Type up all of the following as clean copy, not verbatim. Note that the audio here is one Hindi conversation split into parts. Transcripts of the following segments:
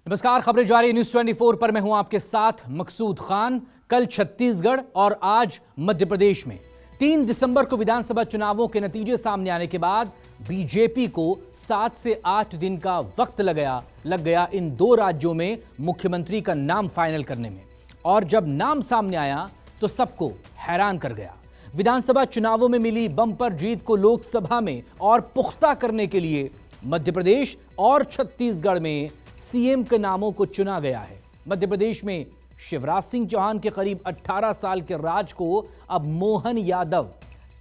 नमस्कार, खबरें जारी न्यूज 24 पर मैं हूं आपके साथ मकसूद खान। कल छत्तीसगढ़ और आज मध्य प्रदेश में 3 दिसंबर को विधानसभा चुनावों के नतीजे सामने आने के बाद बीजेपी को 7 से 8 दिन का वक्त लग गया इन दो राज्यों में मुख्यमंत्री का नाम फाइनल करने में। और जब नाम सामने आया तो सबको हैरान कर गया। विधानसभा चुनावों में मिली बम्पर जीत को लोकसभा में और पुख्ता करने के लिए मध्य प्रदेश और छत्तीसगढ़ में सीएम के नामों को चुना गया है। मध्य प्रदेश में शिवराज सिंह चौहान के करीब 18 साल के राज को अब मोहन यादव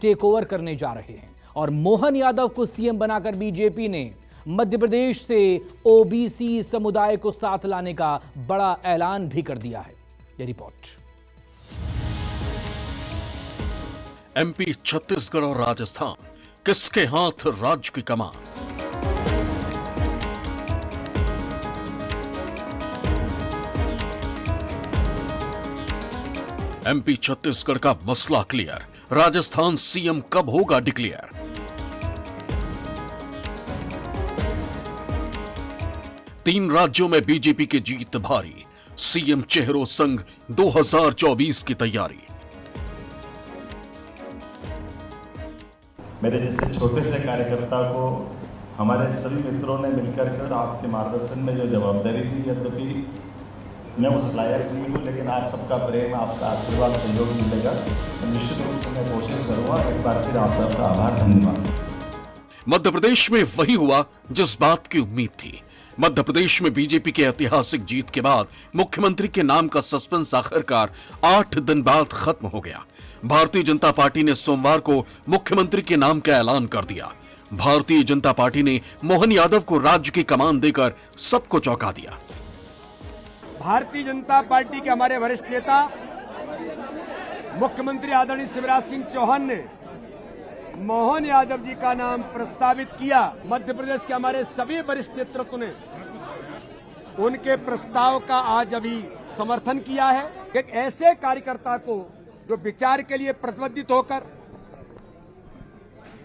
टेक ओवर करने जा रहे हैं और मोहन यादव को सीएम बनाकर बीजेपी ने मध्य प्रदेश से ओबीसी समुदाय को साथ लाने का बड़ा ऐलान भी कर दिया है। ये रिपोर्ट। एमपी, छत्तीसगढ़ और राजस्थान, किसके हाथ राज्य की कमान? एमपी छत्तीसगढ़ का मसला क्लियर, राजस्थान सीएम कब होगा डिक्लेयर? तीन राज्यों में बीजेपी की जीत भारी, सीएम चेहरों संग 2024 की तैयारी। मेरे जैसे छोटे से कार्यकर्ता को हमारे सभी मित्रों ने मिलकर कर आपके मार्गदर्शन में जो जवाबदारी दी, यद्यपि मैं उस लायक नहीं हूँ, लेकिन आप सबका प्रेम, आपका आशीर्वाद, सहयोग मिलेगा तो निश्चित रूप से मैं कोशिश करूंगा। एक बार फिर आप सबका आभार, धन्यवाद। मध्य प्रदेश में वही हुआ जिस बात की उम्मीद थी। मध्य प्रदेश में बीजेपी के ऐतिहासिक जीत के बाद मुख्यमंत्री के नाम का सस्पेंस आखिरकार 8 दिन बाद खत्म हो गया। भारतीय जनता पार्टी ने सोमवार को मुख्यमंत्री के नाम का ऐलान कर दिया। भारतीय जनता पार्टी ने मोहन यादव को राज्य की कमान देकर सबको चौंका दिया। भारतीय जनता पार्टी के हमारे वरिष्ठ नेता मुख्यमंत्री आदरणीय शिवराज सिंह चौहान ने मोहन यादव जी का नाम प्रस्तावित किया। मध्य प्रदेश के हमारे सभी वरिष्ठ नेतृत्व ने उनके प्रस्ताव का आज अभी समर्थन किया है। एक ऐसे कार्यकर्ता को जो विचार के लिए प्रतिबद्ध होकर,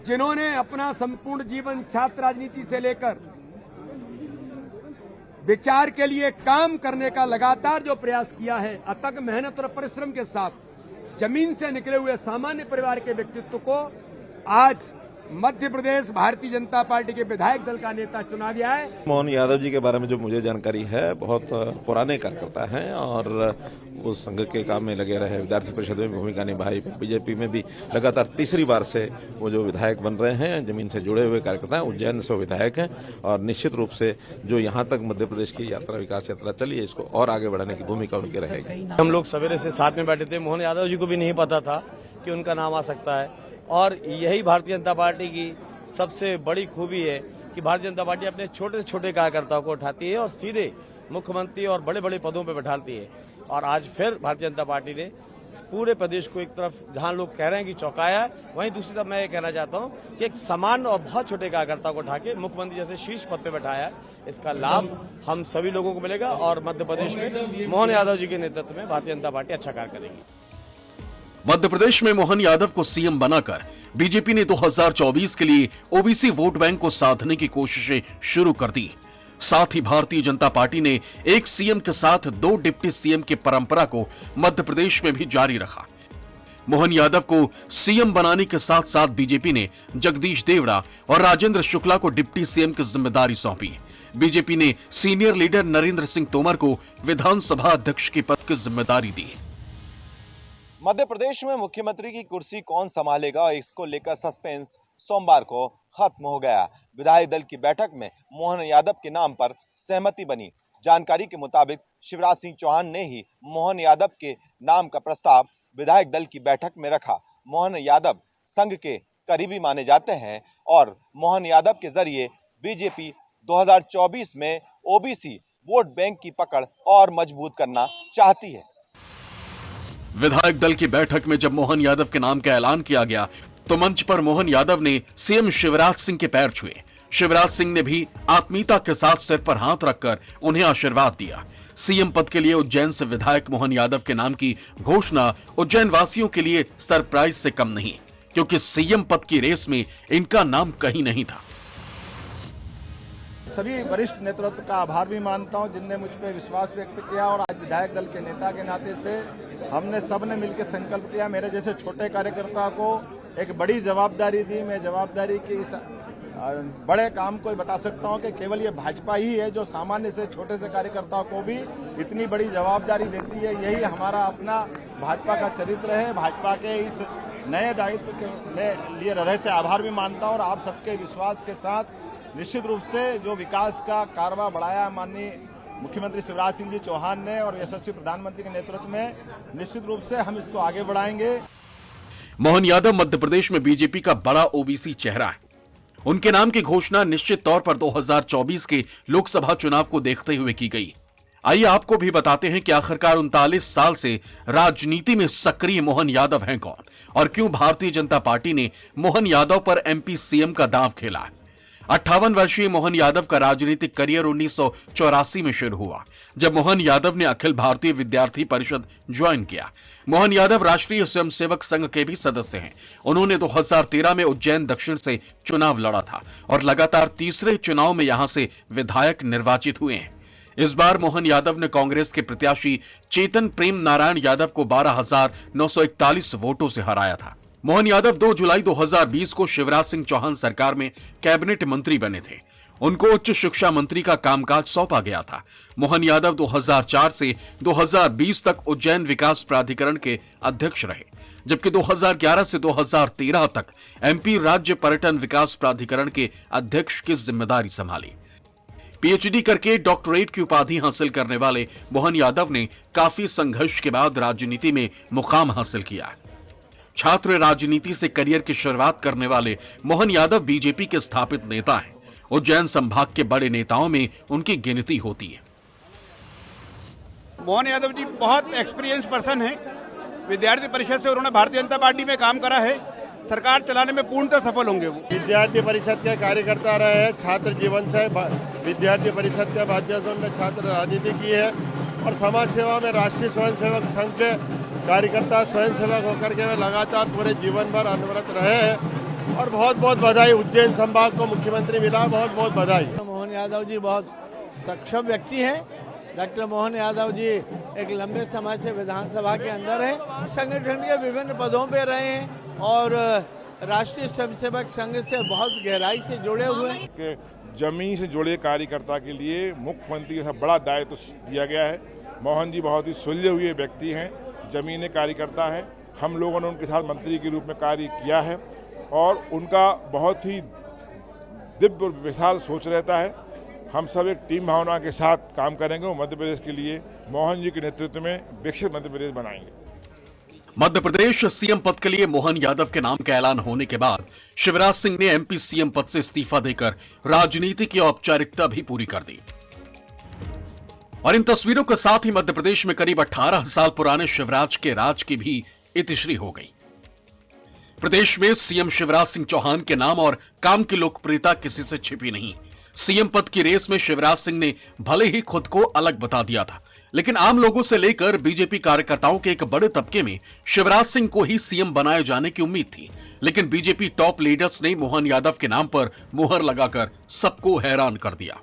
जिन्होंने अपना संपूर्ण जीवन छात्र राजनीति से लेकर विचार के लिए काम करने का लगातार जो प्रयास किया है, अथक मेहनत और परिश्रम के साथ जमीन से निकले हुए सामान्य परिवार के व्यक्तित्व को आज मध्य प्रदेश भारतीय जनता पार्टी के विधायक दल का नेता चुना गया है। मोहन यादव जी के बारे में जो मुझे जानकारी है, बहुत पुराने कार्यकर्ता हैं और वो संघ के काम में लगे रहे, विद्यार्थी परिषद में भूमिका निभाई, बीजेपी में भी लगातार तीसरी बार से वो जो विधायक बन रहे हैं, जमीन से जुड़े हुए कार्यकर्ता हैं, उज्जैन से विधायक हैं और निश्चित रूप से जो यहाँ तक मध्य प्रदेश की यात्रा, विकास यात्रा चली है, इसको और आगे बढ़ाने की भूमिका उनकी रहेगी। हम लोग सवेरे से साथ में बैठे थे। मोहन यादव जी को भी नहीं पता था कि उनका नाम आ सकता है और यही भारतीय जनता पार्टी की सबसे बड़ी खूबी है कि भारतीय जनता पार्टी अपने छोटे से छोटे कार्यकर्ताओं को उठाती है और सीधे मुख्यमंत्री और बड़े बड़े पदों पर बैठाती है। और आज फिर भारतीय जनता पार्टी ने पूरे प्रदेश को एक तरफ जहां लोग कह रहे हैं कि चौंकाया है, वहीं दूसरी तरफ मैं ये कहना चाहता हूं कि एक सामान्य और बहुत छोटे कार्यकर्ता को उठा के मुख्यमंत्री जैसे शीर्ष पद पे बैठाया है। इसका लाभ हम सभी लोगों को मिलेगा और मध्य प्रदेश में मोहन यादव जी के नेतृत्व में भारतीय जनता पार्टी अच्छा कार्य करेगी। मध्य प्रदेश में मोहन यादव को सीएम बनाकर बीजेपी ने 2024 के लिए ओबीसी वोट बैंक को साधने की कोशिशें शुरू कर दी। साथ ही भारतीय जनता पार्टी ने एक सीएम के साथ 2 डिप्टी सीएम की परंपरा को मध्य प्रदेश में भी जारी रखा। मोहन यादव को सीएम बनाने के साथ साथ बीजेपी ने जगदीश देवड़ा और राजेंद्र शुक्ला को डिप्टी सीएम की जिम्मेदारी सौंपी। बीजेपी ने सीनियर लीडर नरेंद्र सिंह तोमर को विधानसभा अध्यक्ष के पद की जिम्मेदारी दी। मध्य प्रदेश में मुख्यमंत्री की कुर्सी कौन संभालेगा, इसको लेकर सस्पेंस सोमवार को खत्म हो गया। विधायक दल की बैठक में मोहन यादव के नाम पर सहमति बनी। जानकारी के मुताबिक शिवराज सिंह चौहान ने ही मोहन यादव के नाम का प्रस्ताव विधायक दल की बैठक में रखा। मोहन यादव संघ के करीबी माने जाते हैं और मोहन यादव के जरिए बीजेपी 2024 में ओबीसी वोट बैंक की पकड़ और मजबूत करना चाहती है। विधायक दल की बैठक में जब मोहन यादव के नाम का ऐलान किया गया तो मंच पर मोहन यादव ने सीएम शिवराज सिंह के पैर छुए। शिवराज सिंह ने भी आत्मीयता के साथ सिर पर हाथ रखकर उन्हें आशीर्वाद दिया। सीएम पद के लिए उज्जैन से विधायक मोहन यादव के नाम की घोषणा उज्जैन वासियों के लिए सरप्राइज से कम नहीं, क्योंकि सीएम पद की रेस में इनका नाम कहीं नहीं था। सभी वरिष्ठ नेतृत्व का आभार भी मानता हूं, जिनने मुझ पर विश्वास व्यक्त किया और आज विधायक दल के नेता के नाते से हमने सबने मिलकर संकल्प किया। मेरे जैसे छोटे कार्यकर्ता को एक बड़ी जवाबदारी दी। मैं जवाबदारी की इस बड़े काम को बता सकता हूं कि केवल ये भाजपा ही है जो सामान्य से छोटे से कार्यकर्ताओं को भी इतनी बड़ी जवाबदारी देती है। यही हमारा अपना भाजपा का चरित्र है। भाजपा के इस नए दायित्व के लिए हृदय से आभार भी मानता हूं और आप सबके विश्वास के साथ निश्चित रूप से जो विकास का कारवा बढ़ाया माननीय मुख्यमंत्री शिवराज सिंह जी चौहान ने और यशस्वी प्रधानमंत्री के नेतृत्व में, निश्चित रूप से हम इसको आगे बढ़ाएंगे। मोहन यादव मध्य प्रदेश में बीजेपी का बड़ा ओबीसी चेहरा है। उनके नाम की घोषणा निश्चित तौर पर 2024 के लोकसभा चुनाव को देखते हुए की गई। आइए आपको भी बताते हैं कि आखिरकार 39 साल से राजनीति में सक्रिय मोहन यादव हैं कौन और क्यों भारतीय जनता पार्टी ने मोहन यादव पर एमपी सीएम का दांव खेला है। 58 वर्षीय मोहन यादव का राजनीतिक करियर 1984 में शुरू हुआ, जब मोहन यादव ने अखिल भारतीय विद्यार्थी परिषद ज्वाइन किया। मोहन यादव राष्ट्रीय स्वयंसेवक संघ के भी सदस्य हैं। उन्होंने 2013 में उज्जैन दक्षिण से चुनाव लड़ा था और लगातार तीसरे चुनाव में यहां से विधायक निर्वाचित हुए हैं। इस बार मोहन यादव ने कांग्रेस के प्रत्याशी चेतन प्रेम नारायण यादव को 12,941 वोटों से हराया था। मोहन यादव 2 जुलाई 2020 को शिवराज सिंह चौहान सरकार में कैबिनेट मंत्री बने थे। उनको उच्च शिक्षा मंत्री का कामकाज सौंपा गया था। मोहन यादव 2004 से 2020 तक उज्जैन विकास प्राधिकरण के अध्यक्ष रहे, जबकि 2011 से 2013 तक एमपी राज्य पर्यटन विकास प्राधिकरण के अध्यक्ष की जिम्मेदारी संभाली। पीएचडी करके डॉक्टरेट की उपाधि हासिल करने वाले मोहन यादव ने काफी संघर्ष के बाद राजनीति में मुकाम हासिल किया। छात्र राजनीति से करियर की शुरुआत करने वाले मोहन यादव बीजेपी के स्थापित नेता हैं। उज्जैन संभाग के बड़े नेताओं में उनकी गिनती होती है। मोहन यादव जी बहुत एक्सपीरियंस पर्सन है। विद्यार्थी परिषद से उन्होंने भारतीय जनता पार्टी में काम करा है। सरकार चलाने में पूर्णतः सफल होंगे वो। विद्यार्थी परिषद के कार्यकर्ता रहे हैं, छात्र जीवन से विद्यार्थी परिषद के माध्यम से छात्र राजनीति की है और समाज सेवा में राष्ट्रीय स्वयंसेवक संघ के कार्यकर्ता स्वयंसेवक होकर के वे लगातार पूरे जीवन भर अनवरत रहे हैं और बहुत बहुत बधाई। उज्जैन संभाग को मुख्यमंत्री मिला, बहुत बहुत बधाई। मोहन यादव जी बहुत सक्षम व्यक्ति हैं। डॉक्टर मोहन यादव जी एक लंबे समय से विधानसभा के अंदर है, संगठन के विभिन्न पदों पे रहे हैं और राष्ट्रीय स्वयंसेवक संघ से बहुत गहराई से जुड़े हुए हैं। जमीन से जुड़े कार्यकर्ता के लिए मुख्यमंत्री का बड़ा दायित्व दिया गया है। मोहन जी बहुत ही सुलझे हुए व्यक्ति हैं, जमीनी कार्यकर्ता हैं। हम लोगों ने उनके साथ मंत्री के रूप में कार्य किया है और उनका बहुत ही दिव्य विशाल सोच रहता है। हम सब एक टीम भावना के साथ काम करेंगे और मध्य प्रदेश के लिए मोहन जी के नेतृत्व में विकसित मध्य प्रदेश बनाएंगे। मध्य प्रदेश सीएम पद के लिए मोहन यादव के नाम का ऐलान होने के बाद शिवराज सिंह ने एमपी सीएम पद से इस्तीफा देकर राजनीति की औपचारिकता भी पूरी कर दी। और इन तस्वीरों के साथ ही मध्य प्रदेश में करीब 18 साल पुराने शिवराज के राज की भी इतिश्री हो गई। प्रदेश में सीएम शिवराज सिंह चौहान के नाम और काम की लोकप्रियता किसी से छिपी नहीं। सीएम पद की रेस में शिवराज सिंह ने भले ही खुद को अलग बता दिया था, लेकिन आम लोगों से लेकर बीजेपी कार्यकर्ताओं के एक बड़े तबके में शिवराज सिंह को ही सीएम बनाए जाने की उम्मीद थी। लेकिन बीजेपी टॉप लीडर्स ने मोहन यादव के नाम पर मुहर लगाकर सबको हैरान कर दिया।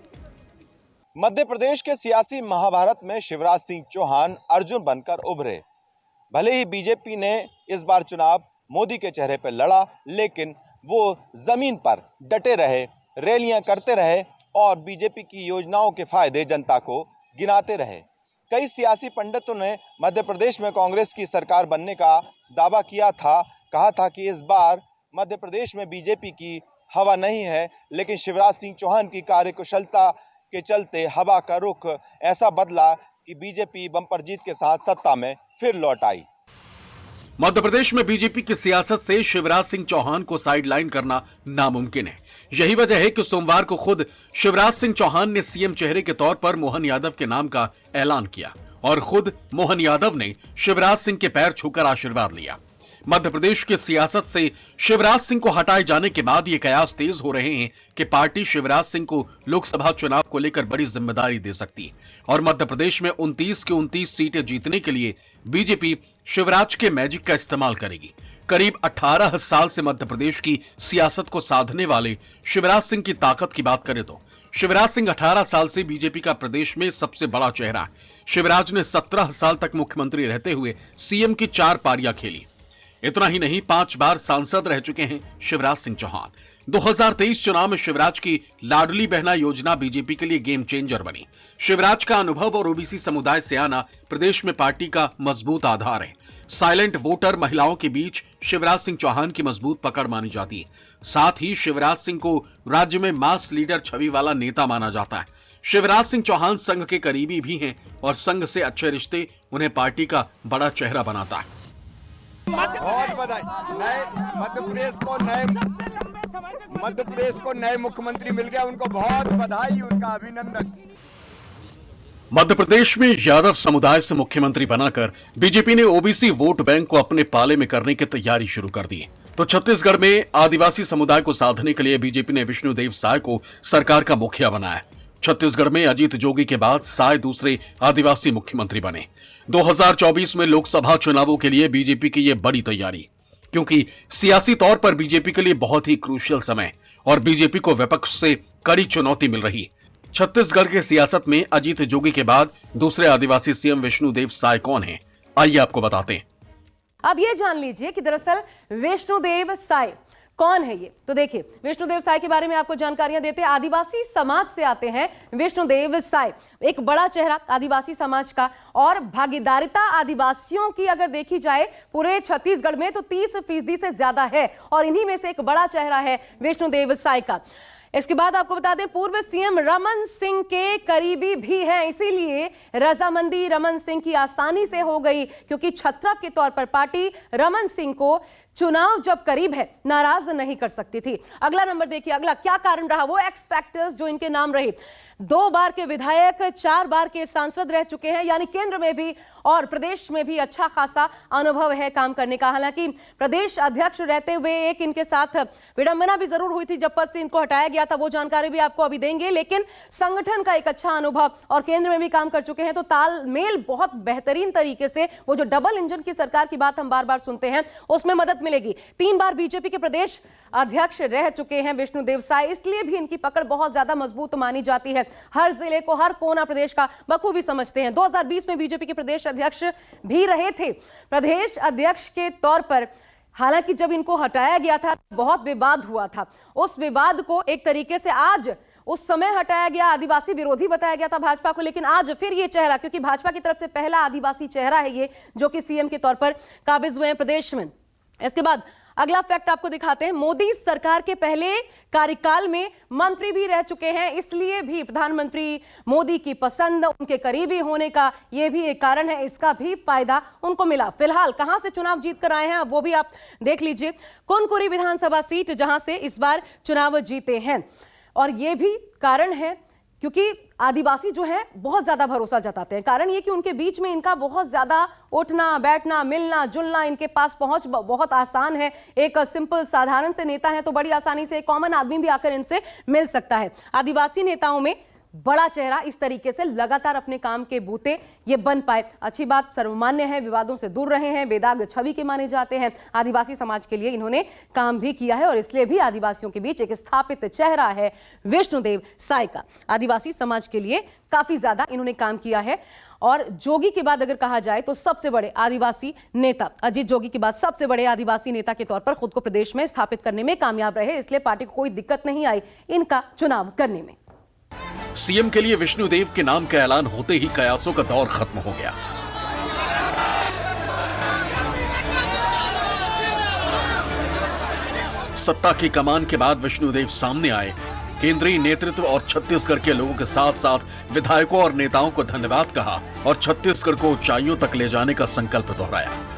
मध्य प्रदेश के सियासी महाभारत में शिवराज सिंह चौहान अर्जुन बनकर उभरे। भले ही बीजेपी ने इस बार चुनाव मोदी के चेहरे पर लड़ा, लेकिन वो जमीन पर डटे रहे, रैलियां करते रहे और बीजेपी की योजनाओं के फायदे जनता को गिनाते रहे। कई सियासी पंडितों ने मध्य प्रदेश में कांग्रेस की सरकार बनने का दावा किया था। कहा था कि इस बार मध्य प्रदेश में बीजेपी की हवा नहीं है, लेकिन शिवराज सिंह चौहान की कार्यकुशलता के चलते हवा का रुख ऐसा बदला कि बीजेपी बम्पर जीत के साथ सत्ता में फिर लौट आई। मध्य प्रदेश में बीजेपी की सियासत से शिवराज सिंह चौहान को साइडलाइन करना नामुमकिन है। यही वजह है कि सोमवार को खुद शिवराज सिंह चौहान ने सीएम चेहरे के तौर पर मोहन यादव के नाम का ऐलान किया और खुद मोहन यादव ने शिवराज सिंह के पैर छूकर आशीर्वाद लिया। मध्य प्रदेश की सियासत से शिवराज सिंह को हटाए जाने के बाद ये कयास तेज हो रहे हैं कि पार्टी शिवराज सिंह को लोकसभा चुनाव को लेकर बड़ी जिम्मेदारी दे सकती है और मध्य प्रदेश में 29 की 29 सीटें जीतने के लिए बीजेपी शिवराज के मैजिक का इस्तेमाल करेगी। करीब 18 साल से मध्य प्रदेश की सियासत को साधने वाले शिवराज सिंह की ताकत की बात करें तो शिवराज सिंह 18 साल से बीजेपी का प्रदेश में सबसे बड़ा चेहरा है। शिवराज ने 17 साल तक मुख्यमंत्री रहते हुए सीएम की 4 पारियां खेली। इतना ही नहीं 5 बार सांसद रह चुके हैं शिवराज सिंह चौहान। 2023 चुनाव में शिवराज की लाडली बहना योजना बीजेपी के लिए गेम चेंजर बनी। शिवराज का अनुभव और ओबीसी समुदाय से आना प्रदेश में पार्टी का मजबूत आधार है। साइलेंट वोटर महिलाओं के बीच शिवराज सिंह चौहान की मजबूत पकड़ मानी जाती है। साथ ही शिवराज सिंह को राज्य में मास लीडर छवि वाला नेता माना जाता है। शिवराज सिंह चौहान संघ के करीबी भी हैं और संघ से अच्छे रिश्ते उन्हें पार्टी का बड़ा चेहरा बनाता है। बहुत बधाई। मध्य प्रदेश को नए मुख्यमंत्री मिल गया, उनको बहुत बधाई, उनका अभिनंदन। मध्य प्रदेश में यादव समुदाय से मुख्यमंत्री बनाकर बीजेपी ने ओबीसी वोट बैंक को अपने पाले में करने की तैयारी शुरू कर दी। तो छत्तीसगढ़ में आदिवासी समुदाय को साधने के लिए बीजेपी ने विष्णुदेव साय को सरकार का मुखिया बनाया। छत्तीसगढ़ में अजीत जोगी के बाद साय दूसरे आदिवासी मुख्यमंत्री बने। 2024 में लोकसभा चुनावों के लिए बीजेपी की यह बड़ी तैयारी, क्योंकि सियासी तौर पर बीजेपी के लिए बहुत ही क्रूशियल समय और बीजेपी को विपक्ष से कड़ी चुनौती मिल रही। छत्तीसगढ़ के सियासत में अजीत जोगी के बाद दूसरे आदिवासी सीएम विष्णुदेव साय कौन हैं? आइए आपको बताते हैं। अब ये जान लीजिए कि दरअसल विष्णुदेव साय कौन है ये। तो देखिए, विष्णुदेव साय के बारे में आपको जानकारियां देते हैं। आदिवासी समाज से आते हैं विष्णुदेव साय, एक बड़ा चेहरा आदिवासी समाज का। और भागीदारिता आदिवासियों की अगर देखी जाए पूरे छत्तीसगढ़ में तो 30% से ज्यादा है और इन्हीं में से एक बड़ा चेहरा है विष्णुदेव साय का। इसके बाद आपको बता दें, पूर्व सीएम रमन सिंह के करीबी भी हैं, इसीलिए रजामंदी रमन सिंह की आसानी से हो गई, क्योंकि छत्रक के तौर पर पार्टी रमन सिंह को चुनाव जब करीब है नाराज नहीं कर सकती थी। अगला नंबर देखिए, अगला क्या कारण रहा, वो एक्स फैक्टर्स जो इनके नाम रहे। 2 बार के विधायक, 4 बार के सांसद रह चुके हैं, यानी केंद्र में भी और प्रदेश में भी अच्छा खासा अनुभव है काम करने का। हालांकि प्रदेश अध्यक्ष रहते हुए एक इनके साथ विडंबना भी जरूर हुई थी जब पद से इनको हटाया गया था, वो जानकारी भी आपको अभी देंगे। लेकिन संगठन का एक अच्छा अनुभव और केंद्र में भी काम कर चुके हैं, तो तालमेल बहुत बेहतरीन तरीके से, वो जो डबल इंजन की सरकार की बात हम बार बार सुनते हैं, उसमें मदद मिलेगी। 3 बार बीजेपी के प्रदेश अध्यक्ष रह चुके हैं विष्णुदेव साय, इसलिए भी इनकी पकड़ बहुत ज्यादा मजबूत मानी जाती है। हर जिले को, हर कोना प्रदेश का बखूबी समझते हैं। 2020 में बीजेपी के प्रदेश अध्यक्ष भी रहे थे। प्रदेश अध्यक्ष के तौर पर हालांकि जब इनको हटाया गया था बहुत विवाद हुआ था। उस विवाद को एक तरीके से आज उस समय हटाया गया, आदिवासी विरोधी बताया गया था भाजपा को, लेकिन आज फिर ये चेहरा, क्योंकि भाजपा की तरफ से पहला आदिवासी चेहरा है ये, जो कि सीएम के तौर पर काबिज हुए हैं प्रदेश में। इसके बाद अगला फैक्ट आपको दिखाते हैं। मोदी सरकार के पहले कार्यकाल में मंत्री भी रह चुके हैं, इसलिए भी प्रधानमंत्री मोदी की पसंद, उनके करीबी होने का यह भी एक कारण है। इसका भी फायदा उनको मिला। फिलहाल कहां से चुनाव जीत कर आए हैं वो भी आप देख लीजिए। कुनकुरी विधानसभा सीट जहां से इस बार चुनाव जीते हैं, और यह भी कारण है क्योंकि आदिवासी जो है बहुत ज्यादा भरोसा जताते हैं। कारण ये कि उनके बीच में इनका बहुत ज्यादा उठना बैठना, मिलना जुलना, इनके पास पहुंच बहुत आसान है। एक सिंपल साधारण से नेता है तो बड़ी आसानी से एक कॉमन आदमी भी आकर इनसे मिल सकता है। आदिवासी नेताओं में बड़ा चेहरा इस तरीके से लगातार अपने काम के बूते ये बन पाए, अच्छी बात, सर्वमान्य है। विवादों से दूर रहे हैं, बेदाग छवि के माने जाते हैं। आदिवासी समाज के लिए इन्होंने काम भी किया है और इसलिए भी आदिवासियों के बीच एक स्थापित चेहरा है विष्णुदेव साय का। आदिवासी समाज के लिए काफी ज्यादा इन्होंने काम किया है। और जोगी के बाद अगर कहा जाए तो सबसे बड़े आदिवासी नेता, अजीत जोगी के बाद सबसे बड़े आदिवासी नेता के तौर पर खुद को प्रदेश में स्थापित करने में कामयाब रहे, इसलिए पार्टी को कोई दिक्कत नहीं आई इनका चुनाव करने में। सीएम के लिए विष्णुदेव के नाम का ऐलान होते ही कयासों का दौर खत्म हो गया। सत्ता की कमान के बाद विष्णुदेव सामने आए, केंद्रीय नेतृत्व और छत्तीसगढ़ के लोगों के साथ साथ विधायकों और नेताओं को धन्यवाद कहा और छत्तीसगढ़ को ऊंचाइयों तक ले जाने का संकल्प दोहराया।